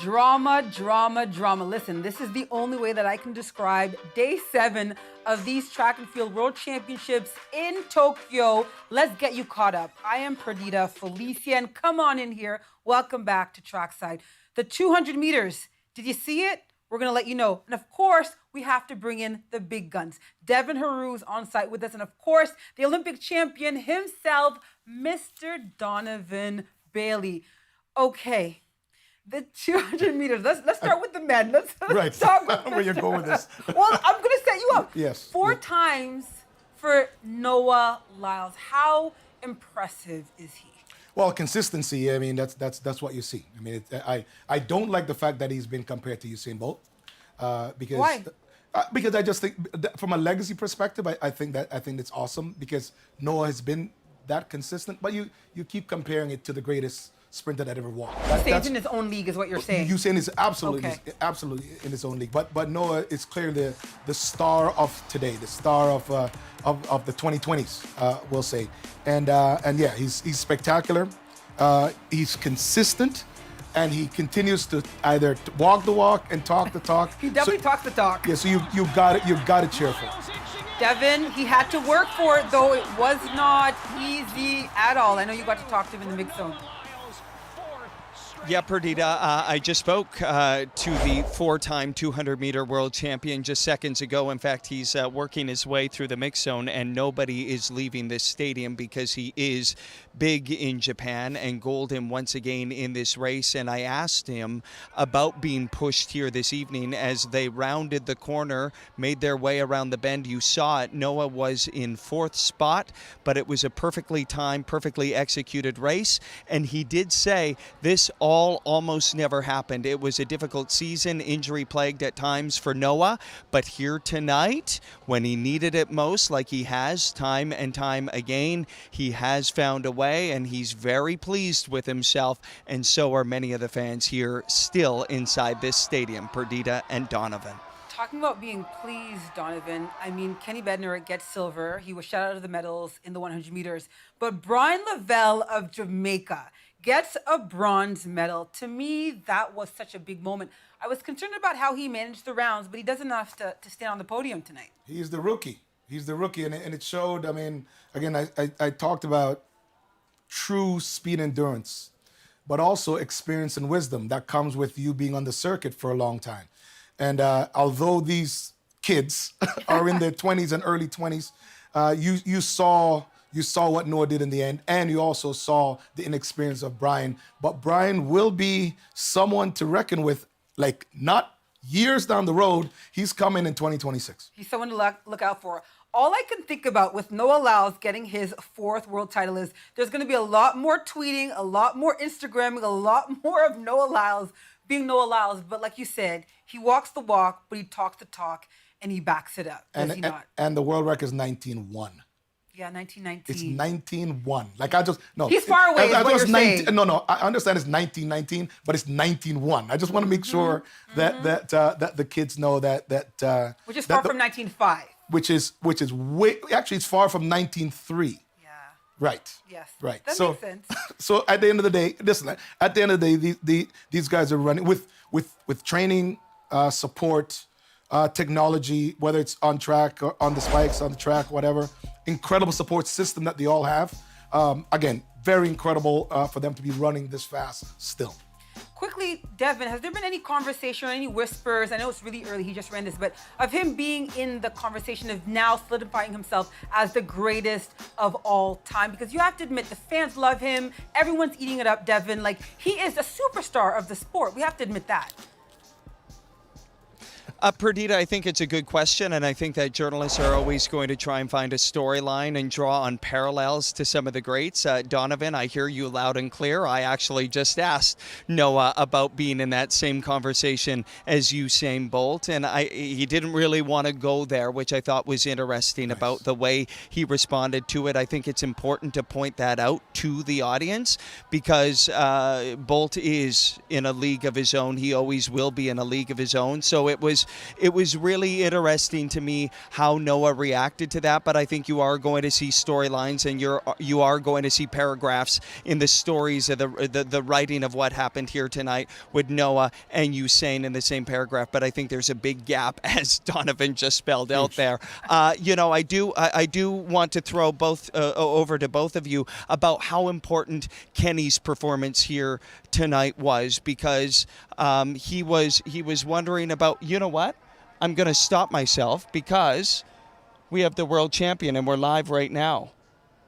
Drama, drama, drama. Listen, this is the only way that I can describe day 7 of these track and field world championships in Tokyo. Let's get you caught up. I am Perdita. Felicien, come on in here. Welcome back to Trackside. The 200 meters, did you see it? We're going to let you know. And of course, we have to bring in the big guns. Devin Heroux is on site with us. And of course, the Olympic champion himself, Mr. Donovan Bailey. Okay. The 200 meters. Let's start with the men. Let's right. start with where you're going with this. Well, I'm going to set you up. Yes. 4 times for Noah Lyles. How impressive is he? Well, consistency. I mean, that's what you see. I mean, I don't like the fact that he's been compared to Usain Bolt because why? Because I just think from a legacy perspective, I think it's awesome because Noah has been that consistent. But you keep comparing it to the greatest sprinter that ever walked. Stays in his own league is what you're saying. Usain is absolutely in his own league. But Noah is clearly the star of today, the star of the 2020s, we'll say. And yeah, he's spectacular. He's consistent, and he continues to either walk the walk and talk the talk. He definitely talks the talk. Yeah, so you've got to cheer for him. Devin, he had to work for it, though it was not easy at all. I know you got to talk to him in the mix zone. Yeah, Perdita, I just spoke to the 4-time 200-meter world champion just seconds ago. In fact, he's working his way through the mix zone, and nobody is leaving this stadium because he is big in Japan and golden once again in this race. And I asked him about being pushed here this evening as they rounded the corner, made their way around the bend. You saw it. Noah was in 4th spot, but it was a perfectly timed, perfectly executed race. And he did say this almost never happened. It was a difficult season, injury-plagued at times for Noah, but here tonight, when he needed it most, like he has time and time again, he has found a way, and he's very pleased with himself, and so are many of the fans here still inside this stadium. Perdita and Donovan. Talking about being pleased, Donovan, I mean, Kenny Bednar gets silver. He was shut out of the medals in the 100 meters. But Brian Lavelle of Jamaica gets a bronze medal. To me, that was such a big moment. I was concerned about how he managed the rounds, but he does enough to stand on the podium tonight. He's the rookie. And it showed. I mean, again, I talked about true speed endurance, but also experience and wisdom that comes with you being on the circuit for a long time. And although these kids are in their 20s and early 20s, you saw what Noah did in the end, and you also saw the inexperience of Brian. But Brian will be someone to reckon with, like, not years down the road. He's coming in 2026. He's someone to look out for. All I can think about with Noah Lyles getting his 4th world title is there's going to be a lot more tweeting, a lot more Instagramming, a lot more of Noah Lyles being Noah Lyles. But like you said, he walks the walk, but he talks the talk, and he backs it up. Does he not? And the world record is 19-1. Yeah, 1919. It's 19-1. Like, I just, no. He's far away, is what you're saying. No, I understand it's 1919, but it's 19-1. I just want to make sure that the kids know that which is far from 1905. Which is way, actually, it's far from 1903. Yeah. Right. Yes. Right. That makes sense. So at the end of the day, listen, at the end of the day, these guys are running with training, support, technology, whether it's on track or on the spikes, on the track, whatever. Incredible support system that they all have. Again, very incredible for them to be running this fast still. Quickly, Devin, has there been any conversation or any whispers? I know it's really early, he just ran this, but of him being in the conversation of now solidifying himself as the greatest of all time? Because you have to admit, the fans love him. Everyone's eating it up, Devin. Like, he is a superstar of the sport. We have to admit that. Perdita, I think it's a good question, and I think that journalists are always going to try and find a storyline and draw on parallels to some of the greats. Donovan, I hear you loud and clear. I actually just asked Noah about being in that same conversation as Usain Bolt, and he didn't really want to go there, which I thought was interesting about the way he responded to it. I think it's important to point that out to the audience because Bolt is in a league of his own. He always will be in a league of his own. So it was It was really interesting to me how Noah reacted to that, but I think you are going to see storylines, and you are going to see paragraphs in the stories of the writing of what happened here tonight with Noah and Usain in the same paragraph. But I think there's a big gap, as Donovan just spelled out there. I do want to throw both over to both of you about how important Kenny's performance here tonight was, because he was wondering about, you know what, I'm going to stop myself because we have the world champion and we're live right now.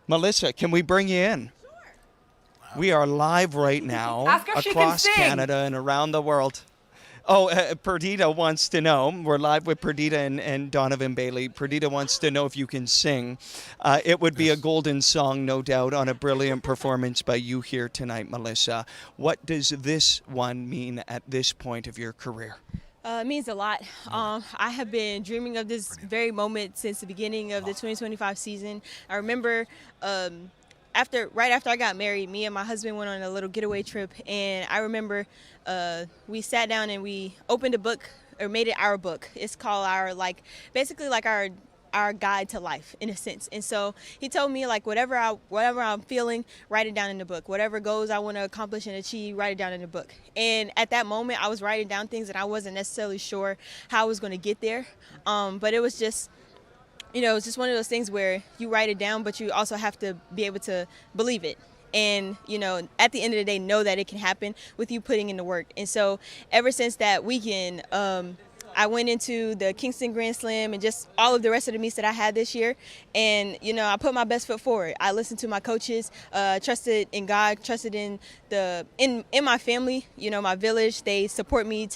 Melissa, can we bring you in? Sure. We are live right now across Canada and around the world. Oh, Perdita wants to know. We're live with Perdita and Donovan Bailey. Perdita wants to know if you can sing. It would be a golden song, no doubt, on a brilliant performance by you here tonight, Melissa. What does this one mean at this point of your career? It means a lot. I have been dreaming of this very moment since the beginning of the 2025 season. I remember right after I got married, me and my husband went on a little getaway trip, and I remember we sat down and we opened a book, or made it our book. It's called basically our guide to life, in a sense. And so he told me, like, whatever I'm feeling, write it down in the book. Whatever goals I want to accomplish and achieve, write it down in the book. And at that moment, I was writing down things that I wasn't necessarily sure how I was going to get there. But it was just, it's just one of those things where you write it down, but you also have to be able to believe it. And, at the end of the day, know that it can happen with you putting in the work. And so ever since that weekend, I went into the Kingston Grand Slam and just all of the rest of the meets that I had this year. And, I put my best foot forward. I listened to my coaches, trusted in God, trusted in my family, my village. They support me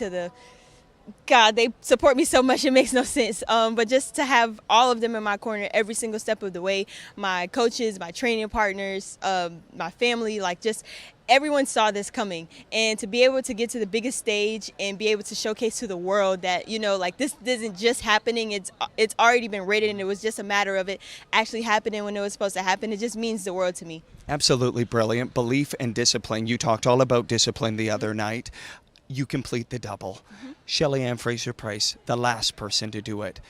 they support me so much it makes no sense. But just to have all of them in my corner every single step of the way, my coaches, my training partners, my family, just everyone saw this coming. And to be able to get to the biggest stage and be able to showcase to the world that, this isn't just happening, it's already been written, and it was just a matter of it actually happening when it was supposed to happen. It just means the world to me. Absolutely brilliant. Belief and discipline. You talked all about discipline the other night. You complete the double. Mm-hmm. Shelly-Ann Fraser-Pryce, the last person to do it.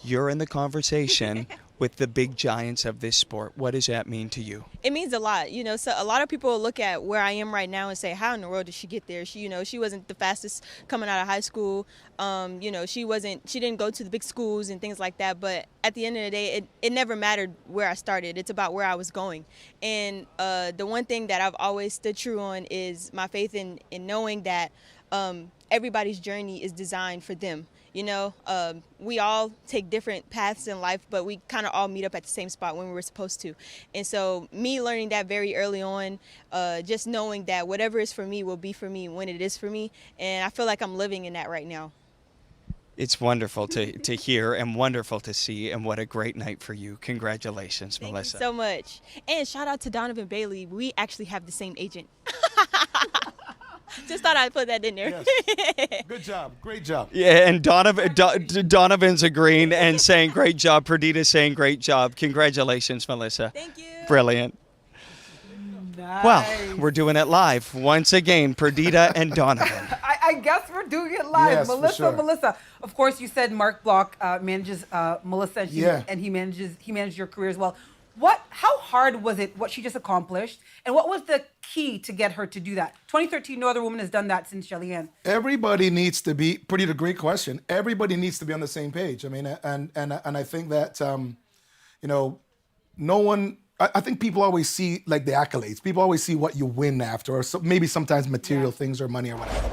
You're in the conversation with the big giants of this sport. What does that mean to you? It means a lot. So a lot of people look at where I am right now and say, how in the world did she get there? She wasn't the fastest coming out of high school. She didn't go to the big schools and things like that. But at the end of the day, it never mattered where I started. It's about where I was going. And the one thing that I've always stood true on is my faith in knowing that everybody's journey is designed for them. We all take different paths in life, but we kind of all meet up at the same spot when we were supposed to. And so me learning that very early on, just knowing that whatever is for me will be for me when it is for me. And I feel like I'm living in that right now. It's wonderful to hear and wonderful to see, and what a great night for you. Congratulations, Melissa. Thank you so much. And shout out to Donovan Bailey. We actually have the same agent. Just thought I'd put that in there. Yes. Good job. Great job. Yeah, and Donovan's agreeing and saying great job. Perdita's saying great job. Congratulations, Melissa. Thank you. Brilliant. Nice. Well, we're doing it live once again, Perdita and Donovan. I guess we're doing it live. Yes, Melissa. Of course, you said Mark Block manages Melissa, and he managed your career as well. How hard was it, what she just accomplished, and what was the key to get her to do that? 2013, no other woman has done that since Shelly-Ann. Everybody needs to be, Perdita, great question. Everybody needs to be on the same page. I mean, and I think that, no one, I think people always see like the accolades. People always see what you win after, or maybe sometimes material things or money or whatever.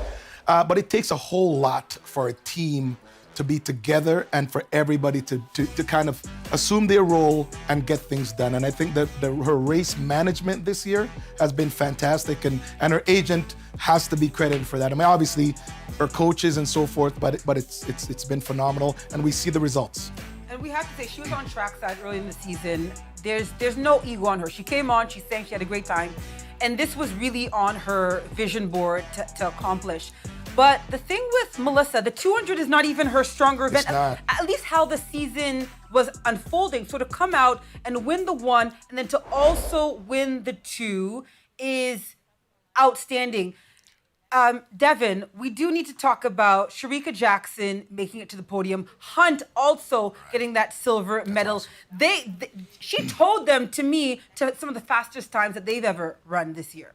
But it takes a whole lot for a team to be together and for everybody to kind of assume their role and get things done. And I think that her race management this year has been fantastic, and her agent has to be credited for that. I mean, obviously her coaches and so forth, but it's been phenomenal, and we see the results. And we have to say, she was on trackside early in the season. There's no ego on her. She came on, she sang, she had a great time. And this was really on her vision board to accomplish. But the thing with Melissa, the 200 is not even her stronger event. It's not. At least how the season was unfolding. So to come out and win the 1 and then to also win the 2 is outstanding. Devin, we do need to talk about Shericka Jackson making it to the podium. Hunt also getting that silver medal. Awesome. She told them to me to some of the fastest times that they've ever run this year.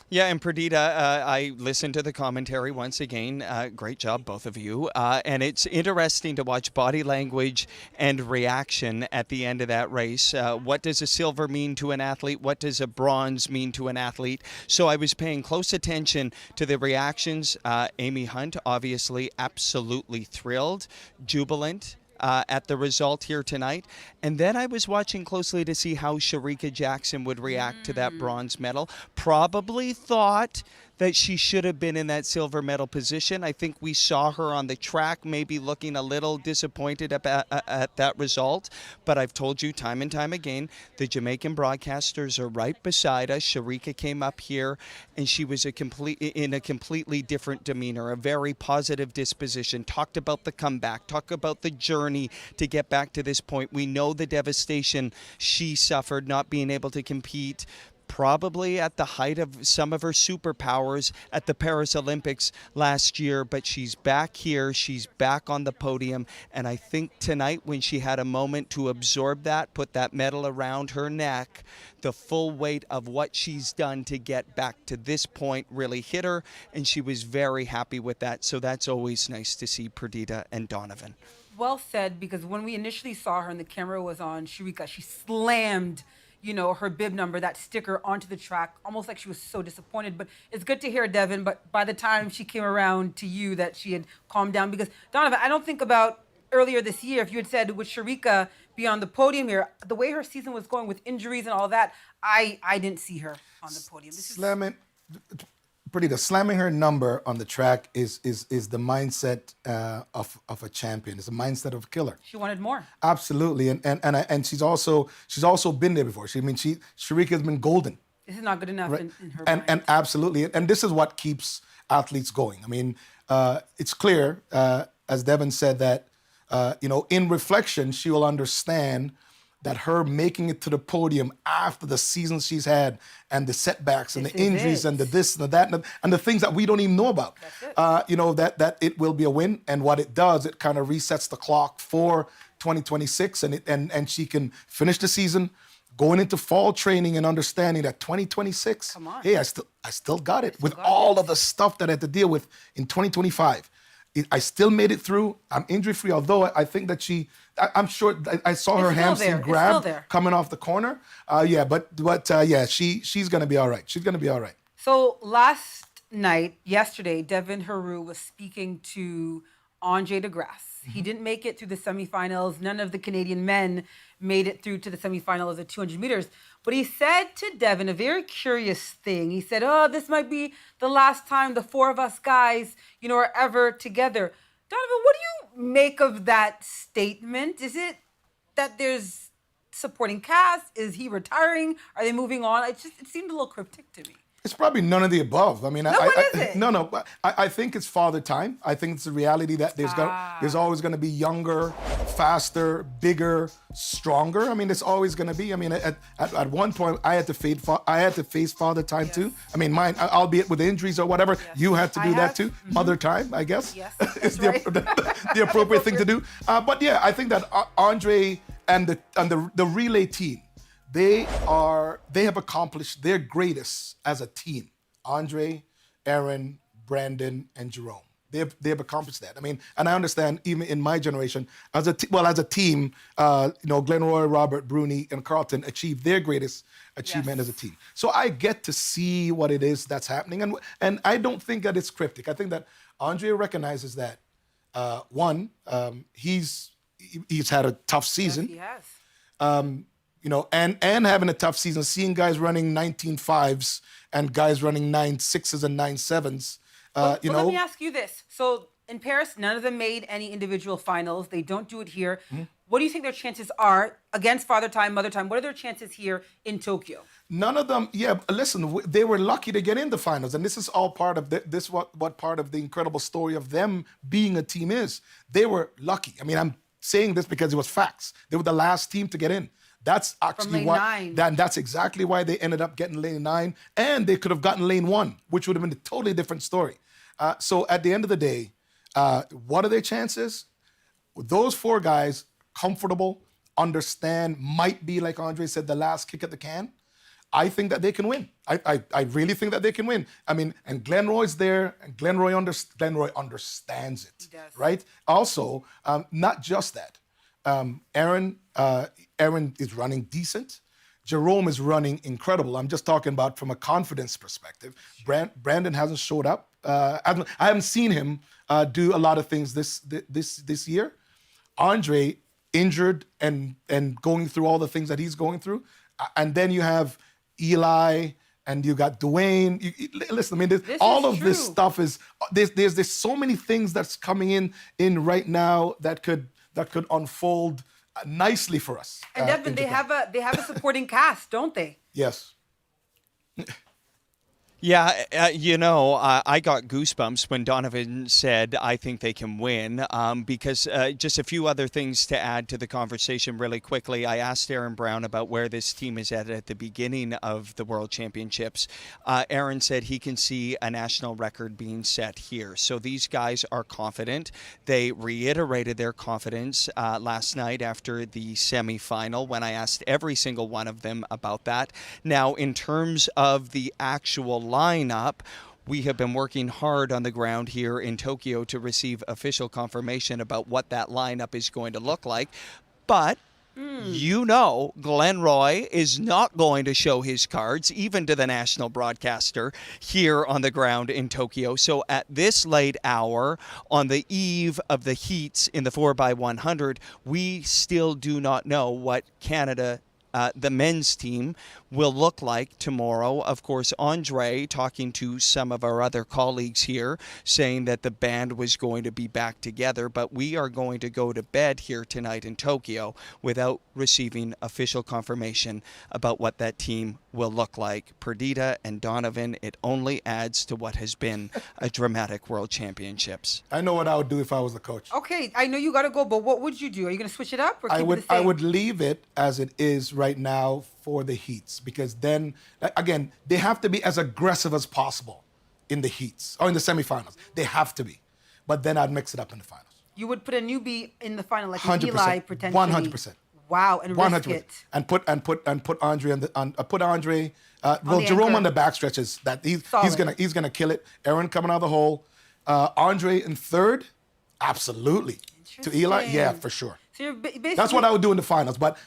Yeah, and Perdita, I listened to the commentary once again. Great job, both of you. And it's interesting to watch body language and reaction at the end of that race. What does a silver mean to an athlete? What does a bronze mean to an athlete? So I was paying close attention to the reactions. Amy Hunt, obviously, absolutely thrilled, jubilant. At the result here tonight. And then I was watching closely to see how Shericka Jackson would react to that bronze medal. Probably thought that she should have been in that silver medal position. I think we saw her on the track maybe looking a little disappointed at that result. But I've told you time and time again, the Jamaican broadcasters are right beside us. Shericka came up here and she was in a completely different demeanor, a very positive disposition, talked about the comeback, talked about the journey to get back to this point. We know the devastation she suffered not being able to compete probably at the height of some of her superpowers at the Paris Olympics last year, but she's back here, she's back on the podium, and I think tonight when she had a moment to absorb that, put that medal around her neck, the full weight of what she's done to get back to this point really hit her, and she was very happy with that, so that's always nice to see Perdita and Donovan. Well said, because when we initially saw her and the camera was on Shericka, she slammed her bib number, that sticker, onto the track, almost like she was so disappointed. But it's good to hear, Devin, but by the time she came around to you that she had calmed down. Because, Donovan, I don't think about earlier this year, if you had said, would Shericka be on the podium here? The way her season was going with injuries and all that, I didn't see her on the podium. Slamming her number on the track is the mindset of a champion. It's a mindset of a killer. She wanted more. Absolutely, and she's also been there before. Shericka has been golden. This is not good enough Right. in her mind. And absolutely, and this is what keeps athletes going. I mean, it's clear, as Devin said, that in reflection, she will understand that her making it to the podium after the season she's had and the setbacks and the injuries and the this and the that and the things that we don't even know about, that it will be a win. And what it does, it kind of resets the clock for 2026, and she can finish the season going into fall training and understanding that 2026, Come on. hey, I still got it with all of the stuff that I had to deal with in 2025. I still made it through. I'm injury free, although I think that I'm sure I saw her hamstring grab coming off the corner. She's going to be all right. She's going to be all right. So yesterday, Devin Heroux was speaking to Andre DeGrasse. He didn't make it through the semifinals. None of the Canadian men made it through to the semifinal of the 200 meters. But he said to Devin a very curious thing. He said, this might be the last time the four of us guys, are ever together. Donovan, what do you make of that statement? Is it that there's supporting cast? Is he retiring? Are they moving on? It seemed a little cryptic to me. It's probably none of the above. I mean, what is it? No. I think it's father time. I think it's the reality that there's always going to be younger, faster, bigger, stronger. I mean, it's always going to be. I mean, at one point, I had to face father time too. I mean, mine, albeit with injuries or whatever, you had to do that too. Mm-hmm. Mother time, I guess. Yes, is the appropriate thing to do. But yeah, I think that Andre and the relay team, they have accomplished their greatest as a team. Andre, Aaron, Brandon, and Jerome. They have accomplished that. I mean, and I understand even in my generation, as a team, Glenroy, Robert, Bruni, and Carlton achieved their greatest achievement as a team. So I get to see what it is that's happening, and I don't think that it's cryptic. I think that Andre recognizes that he's had a tough season. Yes, he has. And having a tough season, seeing guys running 19.5s and guys running 9.6s and 9.7s. Let me ask you this. So in Paris, none of them made any individual finals. They don't do it here. Mm-hmm. What do you think their chances are against Father Time, Mother Time? What are their chances here in Tokyo? None of them. Yeah, listen, they were lucky to get in the finals, and this is all part of what part of the incredible story of them being a team is. They were lucky. I mean, I'm saying this because it was facts. They were the last team to get in. That's actually lane why. 9. That's exactly why they ended up getting lane 9, and they could have gotten lane 1, which would have been a totally different story. So at the end of the day, what are their chances? Those 4 guys, comfortable, understand, might be, like Andre said, the last kick at the can. I think that they can win. I really think that they can win. I mean, and Glenroy's there, and Glenroy understands it, right? Also, not just that. Aaron is running decent. Jerome is running incredible. I'm just talking about from a confidence perspective. Brandon hasn't showed up. I haven't seen him do a lot of things this year. Andre injured and going through all the things that he's going through, and then you have Eli and you got Dwayne. Listen, I mean, this stuff is there's so many things that's coming in right now that could unfold nicely for us. And Devin, they have a supporting cast, don't they? Yes. Yeah, I got goosebumps when Donovan said, I think they can win, because just a few other things to add to the conversation really quickly. I asked Aaron Brown about where this team is at the beginning of the World Championships. Aaron said he can see a national record being set here. So these guys are confident. They reiterated their confidence last night after the semifinal when I asked every single one of them about that. Now, in terms of the actual lineup, we have been working hard on the ground here in Tokyo to receive official confirmation about what that lineup is going to look like. But Glenn Roy is not going to show his cards, even to the national broadcaster here on the ground in Tokyo. So at this late hour, on the eve of the heats in the 4x100, we still do not know what Canada, the men's team, will look like tomorrow. Of course, Andre talking to some of our other colleagues here, saying that the band was going to be back together, but we are going to go to bed here tonight in Tokyo without receiving official confirmation about what that team will look like. Perdita and Donovan, it only adds to what has been a dramatic World Championships. I know what I would do if I was the coach. Okay, I know you got to go, but what would you do? Are you going to switch it up? Or keep it the I same? would leave it as it is right now for the heats, because then, again, they have to be as aggressive as possible in the heats or in the semifinals. They have to be. But then I'd mix it up in the finals. You would put a newbie in the final, like 100%, Eli, potentially. 100%. Wow, and risk it. And put Andre put Andre. Jerome anchor. on the backstretch is that he's gonna kill it. Aaron coming out of the hole. Andre in third, absolutely. To Eli, yeah, for sure. So you're basically That's what I would do in the finals. But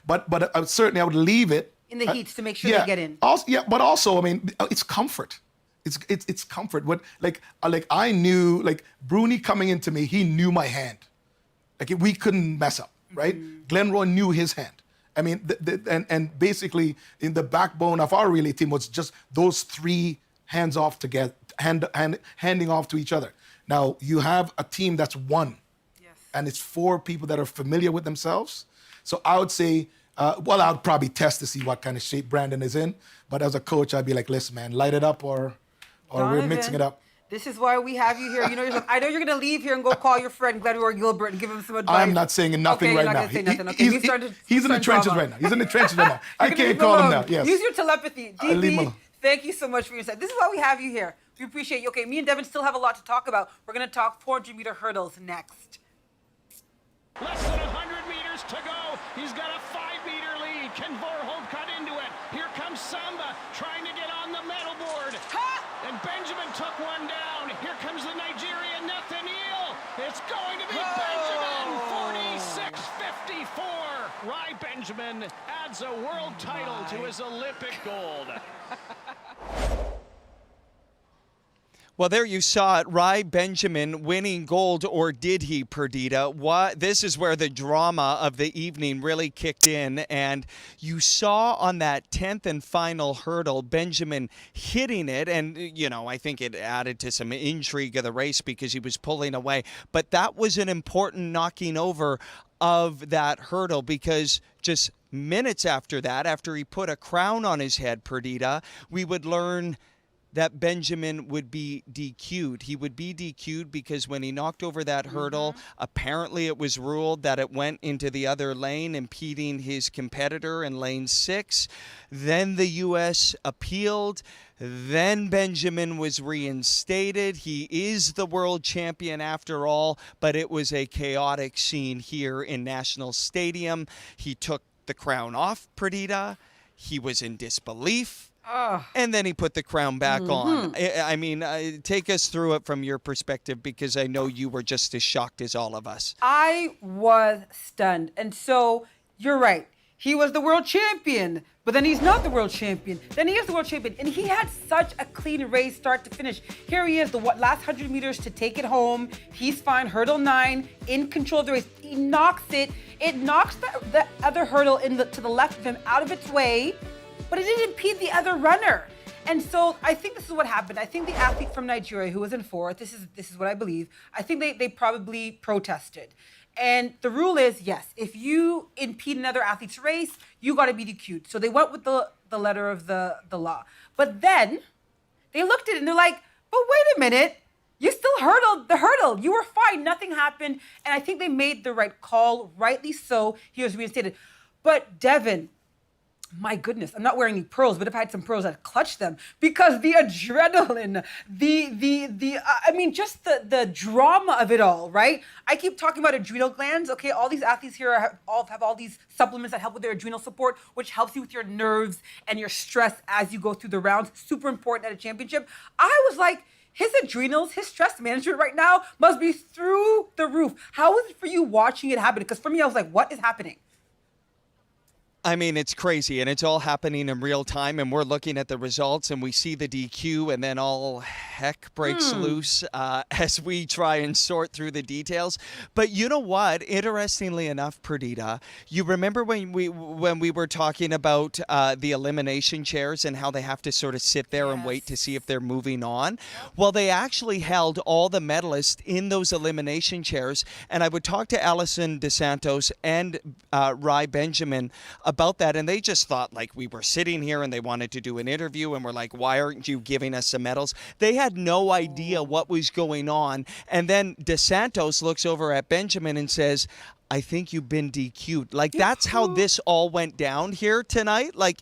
certainly I would leave it in the heats to make sure they get in. But also, I mean, it's comfort. It's comfort. What like I knew, like Bruni coming into me, he knew my hand. Like we couldn't mess up, right? Glenroy knew his hand. I mean, and basically in the backbone of our relay team was just those 3 hands off together, handing off to each other. Now you have a team that's one, and it's 4 people that are familiar with themselves. So I would say, I'd probably test to see what kind of shape Brandon is in. But as a coach, I'd be like, listen, man, light it up or we're mixing it up. This is why we have you here. You know, I know you're going to leave here and go call your friend Glenroy Gilbert and give him some advice. I'm not saying nothing right now. He's in the trenches right now. He's in the trenches right now. I can't call him now. Yes. Use your telepathy. DB, thank you so much for your time. This is why we have you here. We appreciate you. Okay, me and Devin still have a lot to talk about. We're going to talk 400-meter hurdles next. Less than 100 meters to go. He's got a 5-meter lead. Can Vorholt cut into it? Here comes Samba trying to get on the medal board. And Benjamin took one down. Here comes the Nigerian Nathaniel. It's going to be Benjamin. 46.54. Rai Benjamin adds a world title to his Olympic gold. Well, there you saw it. Rai Benjamin winning gold, or did he, Perdita? This is where the drama of the evening really kicked in. And you saw on that 10th and final hurdle, Benjamin hitting it. And, I think it added to some intrigue of the race because he was pulling away. But that was an important knocking over of that hurdle, because just minutes after that, after he put a crown on his head, Perdita, we would learn that Benjamin would be DQ'd. He would be DQ'd because when he knocked over that hurdle, apparently it was ruled that it went into the other lane, impeding his competitor in lane 6. Then the U.S. appealed. Then Benjamin was reinstated. He is the world champion after all, but it was a chaotic scene here in National Stadium. He took the crown off Perdita. He was in disbelief. And then he put the crown back on. I mean, take us through it from your perspective, because I know you were just as shocked as all of us. I was stunned. And so you're right. He was the world champion, but then he's not the world champion. Then he is the world champion. And he had such a clean race start to finish. Here he is, the last 100 meters to take it home. He's fine. Hurdle 9, in control of the race. He knocks it. It knocks the other hurdle to the left of him out of its way, but it didn't impede the other runner. And so I think this is what happened. I think the athlete from Nigeria who was in 4th, this is what I believe, I think they probably protested. And the rule is, yes, if you impede another athlete's race, you got to be DQ'd. So they went with the letter of the law. But then they looked at it and they're like, but wait a minute, you still hurdled the hurdle. You were fine, nothing happened. And I think they made the right call, rightly so. He was reinstated. But Devin, my goodness, I'm not wearing any pearls, but if I had some pearls, I'd clutch them, because the adrenaline, I mean, just the drama of it all, right? I keep talking about adrenal glands, okay? All these athletes here have all these supplements that help with their adrenal support, which helps you with your nerves and your stress as you go through the rounds. Super important at a championship. I was like, his adrenals, his stress management right now must be through the roof. How is it for you watching it happen? Because for me, I was like, what is happening? I mean, it's crazy, and it's all happening in real time, and we're looking at the results, and we see the DQ, and then all heck breaks loose as we try and sort through the details. But you know what? Interestingly enough, Perdita, you remember when we were talking about the elimination chairs and how they have to sort of sit there and wait to see if they're moving on? Well, they actually held all the medalists in those elimination chairs, and I would talk to Alison DeSantos and Rai Benjamin about that, and they just thought like we were sitting here and they wanted to do an interview, and we're like, why aren't you giving us some medals? They had no idea what was going on. And then DeSantos looks over at Benjamin and says, I think you've been DQ'd. Like, that's how this all went down here tonight. Like,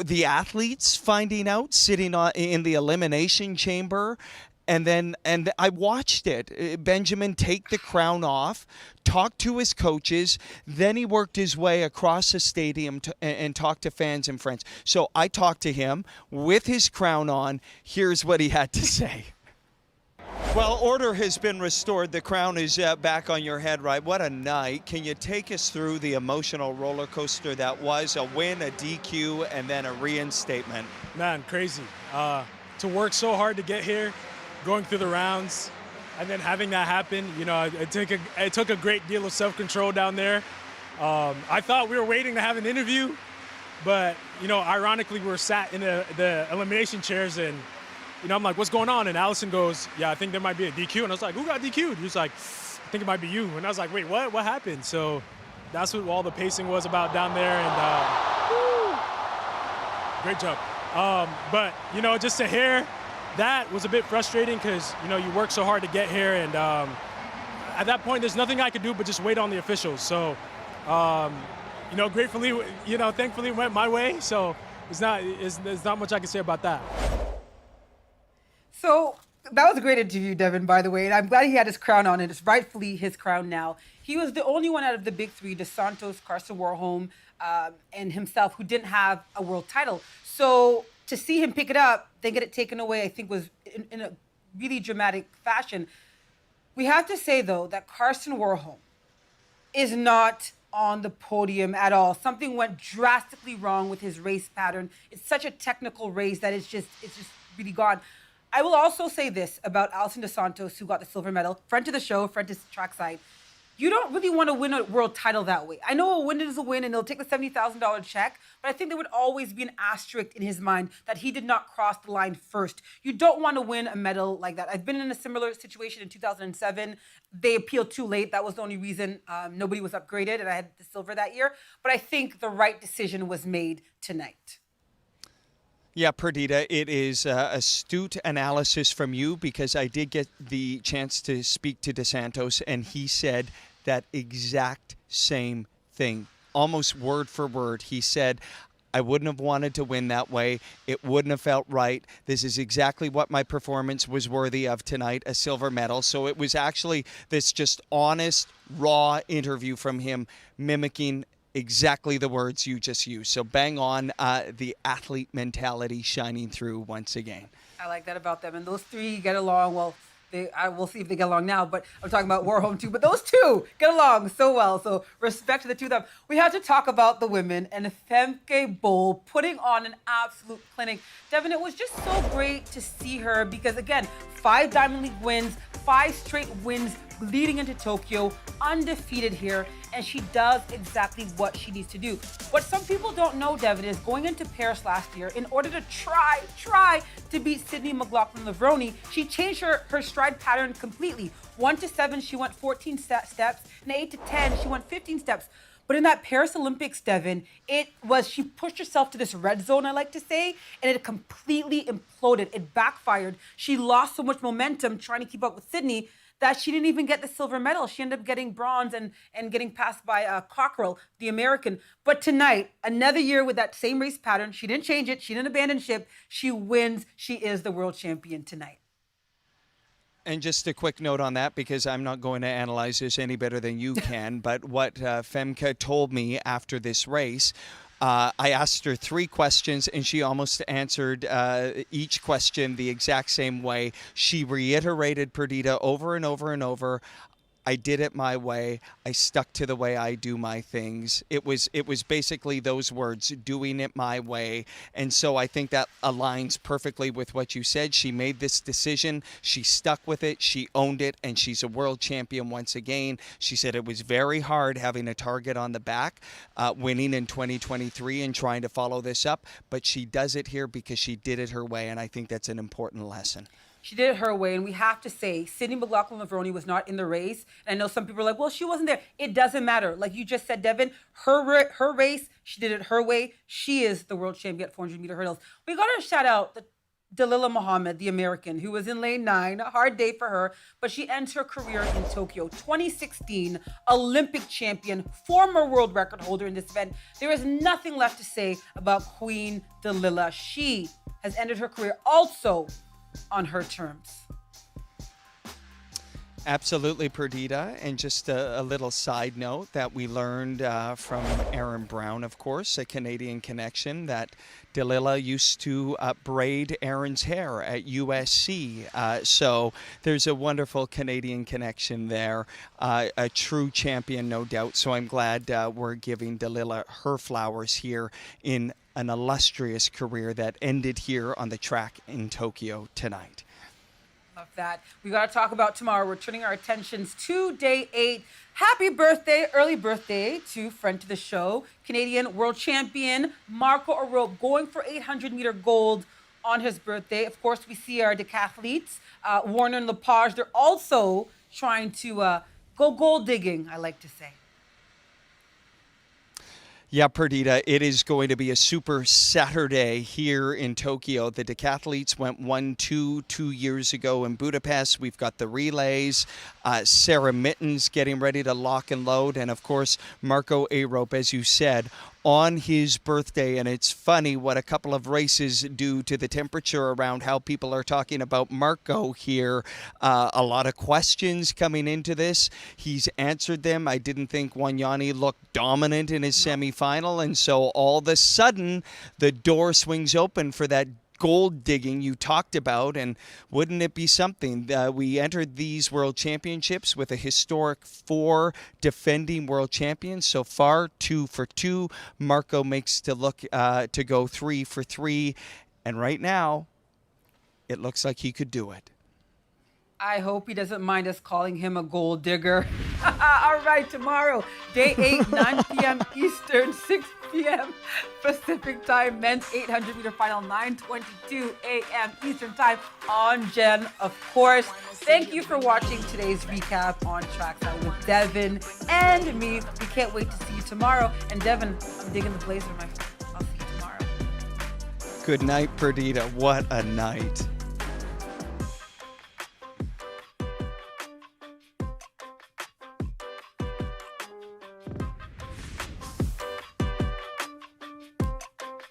the athletes finding out, sitting in the elimination chamber. And I watched it. Benjamin take the crown off, talk to his coaches, then he worked his way across the stadium and talked to fans and friends. So I talked to him with his crown on. Here's what he had to say. Well, order has been restored. The crown is back on your head, right? What a night. Can you take us through the emotional roller coaster that was a win, a DQ, and then a reinstatement? Man, crazy. To work so hard to get here, going through the rounds, and then having that happen, you know, it took a great deal of self-control down there. I thought we were waiting to have an interview, but, you know, ironically, we were sat in the elimination chairs, and, you know, I'm like, what's going on? And Allison goes, yeah, I think there might be a DQ. And I was like, who got DQ'd? He was like, I think it might be you. And I was like, wait, what? What happened? So that's what all the pacing was about down there, and great job. But, you know, just to hear that was a bit frustrating because, you know, you work so hard to get here, and at that point, there's nothing I could do but just wait on the officials. So, you know, gratefully, you know, thankfully it went my way. So there's not much I can say about that. So that was a great interview, Devin, by the way, and I'm glad he had his crown on, and it's rightfully his crown now. He was the only one out of the big three, DeSantos, Carson Warholm, and himself, who didn't have a world title. So to see him pick it up, then get it taken away, I think was in a really dramatic fashion. We have to say, though, that Carson Warholm is not on the podium at all. Something went drastically wrong with his race pattern. It's such a technical race that it's just really gone. I will also say this about Alison DeSantos, who got the silver medal, friend to the show, friend to trackside. You don't really want to win a world title that way. I know a win is a win, and they'll take the $70,000 check, but I think there would always be an asterisk in his mind that he did not cross the line first. You don't want to win a medal like that. I've been in a similar situation in 2007. They appealed too late. That was the only reason nobody was upgraded, and I had the silver that year. But I think the right decision was made tonight. Yeah, Perdita, it is astute analysis from you because I did get the chance to speak to DeSantos, and he said that exact same thing, almost word for word. He said, I wouldn't have wanted to win that way. It wouldn't have felt right. This is exactly what my performance was worthy of tonight, a silver medal. So it was actually this just honest, raw interview from him mimicking exactly the words you just used. So bang on, the athlete mentality shining through once again. I like that about them. And those three get along. Well, we'll see if they get along now, but I'm talking about Warholm too. But those two get along so well. So respect to the two of them. We have to talk about the women and Femke Bol putting on an absolute clinic. Devin, it was just so great to see her because, again, 5 Diamond League wins, 5 straight wins leading into Tokyo, undefeated here, and she does exactly what she needs to do. What some people don't know, Devin, is going into Paris last year, in order to try to beat Sydney McLaughlin-Levrone, she changed her stride pattern completely. 1 to 7, she went 14 steps, and 8 to 10, she went 15 steps. But in that Paris Olympics, Devin, she pushed herself to this red zone, I like to say, and it completely imploded. It backfired. She lost so much momentum trying to keep up with Sydney that she didn't even get the silver medal. She ended up getting bronze and getting passed by Cockrell, the American. But tonight, another year with that same race pattern, she didn't change it. She didn't abandon ship. She wins. She is the world champion tonight. And just a quick note on that, because I'm not going to analyze this any better than you can, but what Femke told me after this race, I asked her 3 questions, and she almost answered each question the exact same way. She reiterated, Perdita, over and over and over, I did it my way. I stuck to the way I do my things. It was basically those words, doing it my way. And so I think that aligns perfectly with what you said. She made this decision. She stuck with it. She owned it. And she's a world champion once again. She said it was very hard having a target on the back, winning in 2023 and trying to follow this up. But she does it here because she did it her way. And I think that's an important lesson. She did it her way, and we have to say, Sydney McLaughlin-Levrone was not in the race. And I know some people are like, well, she wasn't there. It doesn't matter. Like you just said, Devin, her race, she did it her way. She is the world champion at 400-meter hurdles. We got to shout out Dalilah Muhammad, the American, who was in lane 9. A hard day for her, but she ends her career in Tokyo. 2016 Olympic champion, former world record holder in this event. There is nothing left to say about Queen Dalilah. She has ended her career also on her terms. Absolutely, Perdita. And just a little side note that we learned from Aaron Brown, of course, a Canadian connection, that Dalilah used to braid Aaron's hair at USC. So there's a wonderful Canadian connection there. A true champion, no doubt. So I'm glad we're giving Dalilah her flowers here in an illustrious career that ended here on the track in Tokyo tonight. Love that. We got to talk about tomorrow. We're turning our attentions to day 8. Happy birthday, early birthday to friend to the show, Canadian world champion Marco Heroux, going for 800-meter gold on his birthday. Of course, we see our decathletes, Warner and Lepage. They're also trying to go gold digging, I like to say. Yeah, Perdita, it is going to be a super Saturday here in Tokyo. The decathletes went 1-2 2 years ago in Budapest. We've got the relays, Sarah Mittens getting ready to lock and load, and of course, Marco Heroux, as you said, on his birthday. And it's funny what a couple of races do to the temperature around how people are talking about Marco here. A lot of questions coming into this. He's answered them. I didn't think Wanyani looked dominant in his semifinal, and so all of a sudden the door swings open for that gold digging you talked about. And wouldn't it be something? We entered these world championships with a historic 4 defending world champions. So far, 2 for 2. Marco makes to look to go 3 for 3. And right now, it looks like he could do it. I hope he doesn't mind us calling him a gold digger. All right, tomorrow, day 8, 9 p.m. Eastern, 6 p.m. Pacific time, men's 800-meter final, 9:22 a.m. Eastern time on Gen, of course. Thank you for watching today's recap on Trackside with Devin and me. We can't wait to see you tomorrow. And Devin, I'm digging the blazer, my friend. I'll see you tomorrow. Good night, Perdita. What a night.